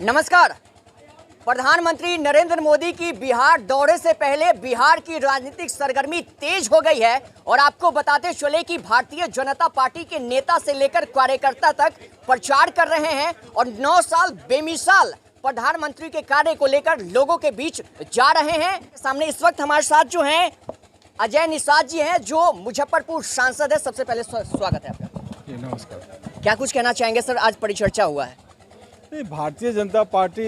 नमस्कार। प्रधानमंत्री नरेंद्र मोदी की बिहार दौरे से पहले बिहार की राजनीतिक सरगर्मी तेज हो गई है और आपको बताते चले कि भारतीय जनता पार्टी के नेता से लेकर कार्यकर्ता तक प्रचार कर रहे हैं और 9 साल बेमिसाल प्रधानमंत्री के कार्य को लेकर लोगों के बीच जा रहे हैं। सामने इस वक्त हमारे साथ जो हैं अजय निषाद जी हैं, जो मुजफ्फरपुर सांसद है। सबसे पहले स्वागत है आपका। नमस्कार। क्या कुछ कहना चाहेंगे सर, आज परिचर्चा हुआ है? नहीं, भारतीय जनता पार्टी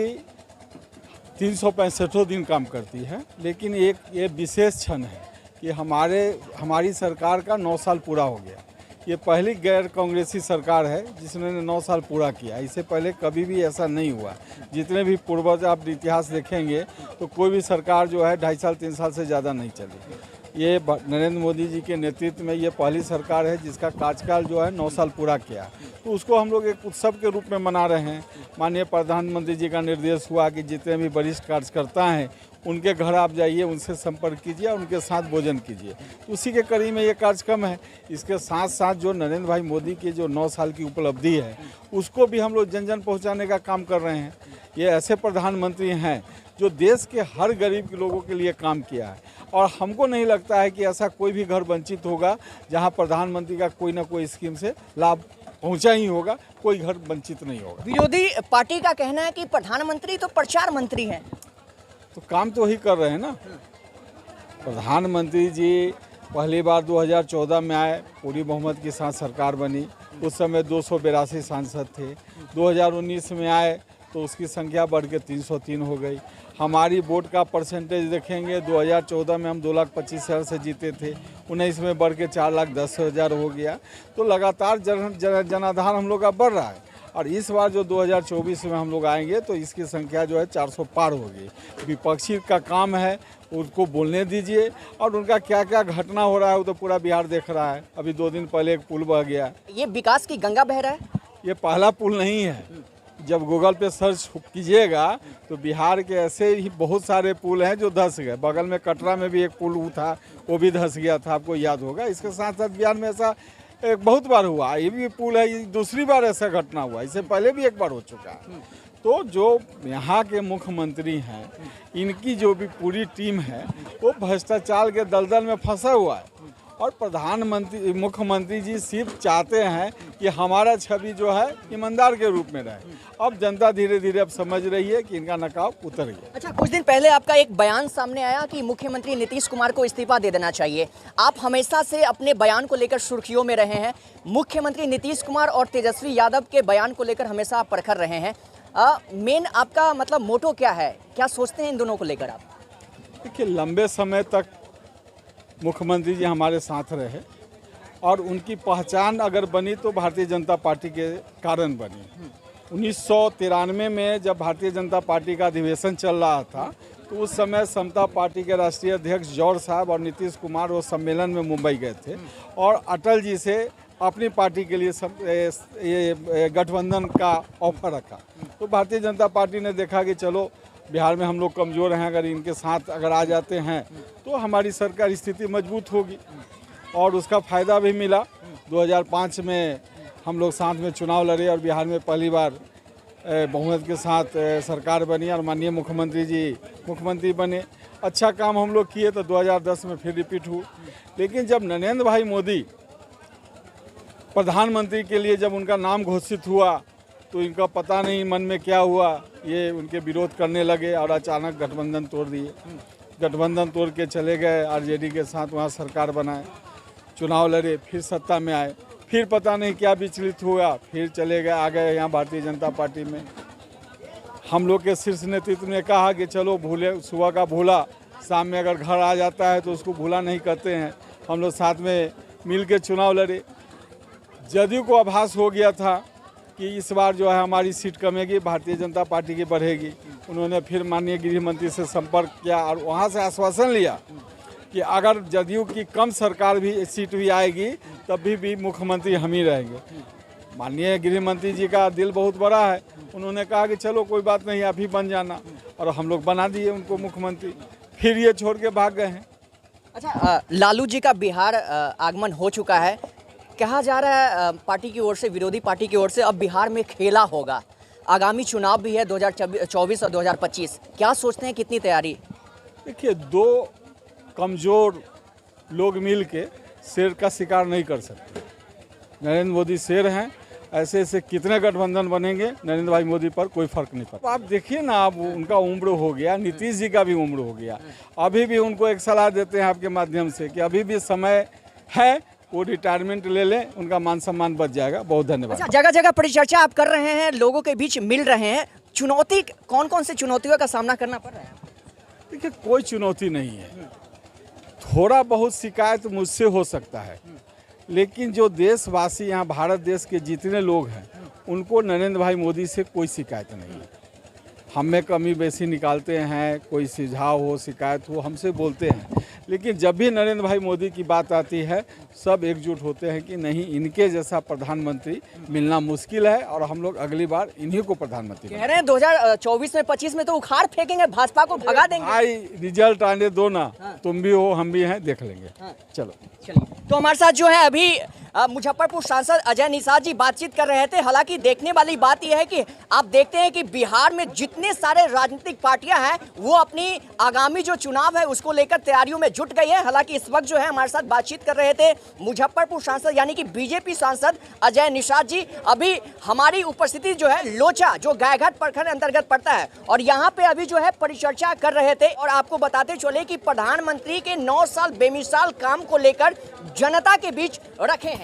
365 दिन काम करती है, लेकिन एक ये विशेष क्षण है कि हमारी सरकार का 9 साल पूरा हो गया। ये पहली गैर कांग्रेसी सरकार है जिसने 9 साल पूरा किया। इससे पहले कभी भी ऐसा नहीं हुआ। जितने भी पूर्वज आप इतिहास देखेंगे तो कोई भी सरकार जो है 2.5 साल 3 साल से ज़्यादा नहीं चली। ये नरेंद्र मोदी जी के नेतृत्व में ये पहली सरकार है जिसका कार्यकाल जो है 9 साल पूरा किया। तो उसको हम लोग एक उत्सव के रूप में मना रहे हैं। माननीय प्रधानमंत्री जी का निर्देश हुआ कि जितने भी वरिष्ठ कार्यकर्ता हैं उनके घर आप जाइए, उनसे संपर्क कीजिए और उनके साथ भोजन कीजिए। तो उसी के कड़ी में ये कार्यक्रम है। इसके साथ साथ जो नरेंद्र भाई मोदी की जो 9 साल की उपलब्धि है उसको भी हम लोग जन जन पहुँचाने का काम कर रहे हैं। ये ऐसे प्रधानमंत्री हैं जो देश के हर गरीब के लोगों के लिए काम किया है और हमको नहीं लगता है कि ऐसा कोई भी घर वंचित होगा जहां प्रधानमंत्री का कोई ना कोई स्कीम से लाभ पहुंचा ही होगा, कोई घर वंचित नहीं होगा। विरोधी पार्टी का कहना है कि प्रधानमंत्री तो प्रचार मंत्री हैं, तो काम तो वही कर रहे हैं ना। प्रधानमंत्री जी पहली बार 2014 में आए, पूरी बहुमत के साथ सरकार बनी। उस समय 282 सांसद थे। 2019 में आए तो उसकी संख्या बढ़ के 303 हो गई। हमारी वोट का परसेंटेज देखेंगे, 2014 में हम 2,25,000 से जीते थे, 19 में बढ़ के 4,10,000 हो गया। तो लगातार जनाधार हम लोग का बढ़ रहा है और इस बार जो 2024 में हम लोग आएंगे तो इसकी संख्या जो है 400 पार होगी। विपक्षी का काम है, उनको बोलने दीजिए और उनका क्या क्या घटना हो रहा है वो तो पूरा बिहार देख रहा है। अभी 2 दिन पहले एक पुल बह गया। ये विकास की गंगा बह रहा है। ये पहला पुल नहीं है। जब गूगल पे सर्च कीजिएगा तो बिहार के ऐसे ही बहुत सारे पुल हैं जो धंस गए। बगल में कटरा में भी एक पुल था, वो भी धंस गया था, आपको याद होगा। इसके साथ साथ बिहार में ऐसा एक बहुत बार हुआ। ये भी पुल है, ये दूसरी बार ऐसा घटना हुआ। इससे पहले भी एक बार हो चुका है। तो जो यहाँ के मुख्यमंत्री हैं, इनकी जो भी पूरी टीम है वो भ्रष्टाचार के दलदल में फंसा हुआ है और प्रधानमंत्री मुख्यमंत्री जी सिर्फ चाहते हैं कि हमारा छवि जो है ईमानदार के रूप में रहे। अब जनता धीरे धीरे अब समझ रही है कि इनका नकाब उतर गया। अच्छा, कुछ दिन पहले आपका एक बयान सामने आया कि मुख्यमंत्री नीतीश कुमार को इस्तीफा दे देना चाहिए। आप हमेशा से अपने बयान को लेकर सुर्खियों में रहे हैं। मुख्यमंत्री नीतीश कुमार और तेजस्वी यादव के बयान को लेकर हमेशा आप परखर रहे हैं। मेन आपका मतलब मोटो क्या है, क्या सोचते हैं इन दोनों को लेकर आप? देखिए, लंबे समय तक मुख्यमंत्री जी हमारे साथ रहे और उनकी पहचान अगर बनी तो भारतीय जनता पार्टी के कारण बनी। 1993 में जब भारतीय जनता पार्टी का अधिवेशन चल रहा था तो उस समय समता पार्टी के राष्ट्रीय अध्यक्ष जौहर साहब और नीतीश कुमार वो सम्मेलन में मुंबई गए थे और अटल जी से अपनी पार्टी के लिए ये गठबंधन का ऑफर रखा। तो भारतीय जनता पार्टी ने देखा कि चलो बिहार में हम लोग कमज़ोर हैं, अगर इनके साथ अगर आ जाते हैं तो हमारी सरकार स्थिति मजबूत होगी और उसका फ़ायदा भी मिला। 2005 में हम लोग साथ में चुनाव लड़े और बिहार में पहली बार बहुमत के साथ सरकार बनी और माननीय मुख्यमंत्री जी मुख्यमंत्री बने। अच्छा काम हम लोग किए तो 2010 में फिर रिपीट हुआ। लेकिन जब नरेंद्र भाई मोदी प्रधानमंत्री के लिए जब उनका नाम घोषित हुआ तो इनका पता नहीं मन में क्या हुआ, ये उनके विरोध करने लगे और अचानक गठबंधन तोड़ दिए। गठबंधन तोड़ के चले गए आरजेडी के साथ, वहाँ सरकार बनाए, चुनाव लड़े, फिर सत्ता में आए, फिर पता नहीं क्या विचलित हुआ, फिर चले गए, आ गए यहाँ भारतीय जनता पार्टी में। हम लोग के शीर्ष नेतृत्व ने कहा कि चलो भूले, सुबह का भूला शाम में अगर घर आ जाता है तो उसको भूला नहीं करते हैं। हम लोग साथ में मिल के चुनाव लड़े। जदयू को आभास हो गया था कि इस बार जो है हमारी सीट कमेगी, भारतीय जनता पार्टी की बढ़ेगी। उन्होंने फिर माननीय गृह मंत्री से संपर्क किया और वहाँ से आश्वासन लिया कि अगर जदयू की कम सरकार भी सीट भी आएगी तब भी मुख्यमंत्री हम ही रहेंगे। माननीय गृह मंत्री जी का दिल बहुत बड़ा है। उन्होंने कहा कि चलो कोई बात नहीं, आप ही बन जाना, और हम लोग बना दिए उनको मुख्यमंत्री। फिर ये छोड़ के भाग गए हैं। अच्छा, लालू जी का बिहार आगमन हो चुका है। कहा जा रहा है पार्टी की ओर से, विरोधी पार्टी की ओर से, अब बिहार में खेला होगा। आगामी चुनाव भी है 2024 और 2025, क्या सोचते हैं कितनी तैयारी? देखिए, दो कमज़ोर लोग मिल के शेर का शिकार नहीं कर सकते। नरेंद्र मोदी शेर हैं, ऐसे ऐसे कितने गठबंधन बनेंगे, नरेंद्र भाई मोदी पर कोई फर्क नहीं पड़ता। आप देखिए ना, अब उनका उम्र हो गया, नीतीश जी का भी उम्र हो गया, अभी भी उनको एक सलाह देते हैं आपके माध्यम से कि अभी भी समय है, वो रिटायरमेंट ले लें, उनका मान सम्मान बच जाएगा। बहुत धन्यवाद। अच्छा, जगह जगह परिचर्चा आप कर रहे हैं, लोगों के बीच मिल रहे हैं, चुनौती कौन कौन से चुनौतियों का सामना करना पड़ रहा है? देखिए, कोई चुनौती नहीं है, थोड़ा बहुत शिकायत मुझसे हो सकता है, लेकिन जो देशवासी यहाँ भारत देश के जितने लोग हैं उनको नरेंद्र भाई मोदी से कोई शिकायत नहीं है। हम में कमी बेसी निकालते हैं, कोई सुझाव हो शिकायत हो हमसे बोलते हैं, लेकिन जब भी नरेंद्र भाई मोदी की बात आती है सब एकजुट होते हैं कि नहीं, इनके जैसा प्रधानमंत्री मिलना मुश्किल है और हम लोग अगली बार इन्हीं को प्रधानमंत्री कह रहे हैं 2024 में 25 में तो उखाड़ फेंकेंगे, भाजपा को भगा देंगे। भाई रिजल्ट आने दो ना, तुम भी हो हम भी हैं, देख लेंगे। चलो चलिए, तो हमारे साथ जो है अभी मुजफ्फरपुर सांसद अजय निषाद जी बातचीत कर रहे थे। हालांकि देखने वाली बात यह है कि आप देखते हैं कि बिहार में जितने सारे राजनीतिक पार्टियां हैं वो अपनी आगामी जो चुनाव है उसको लेकर तैयारियों में जुट गई है। हालांकि इस वक्त जो है हमारे साथ बातचीत कर रहे थे मुजफ्फरपुर सांसद यानी कि बीजेपी सांसद अजय निषाद जी। अभी हमारी उपस्थिति जो है लोचा, जो गायघाट प्रखंड अंतर्गत पड़ता है, और यहाँ पे अभी जो है परिचर्चा कर रहे थे। और आपको बताते चले कि प्रधानमंत्री के 9 साल बेमिसाल काम को लेकर जनता के बीच रखे हैं।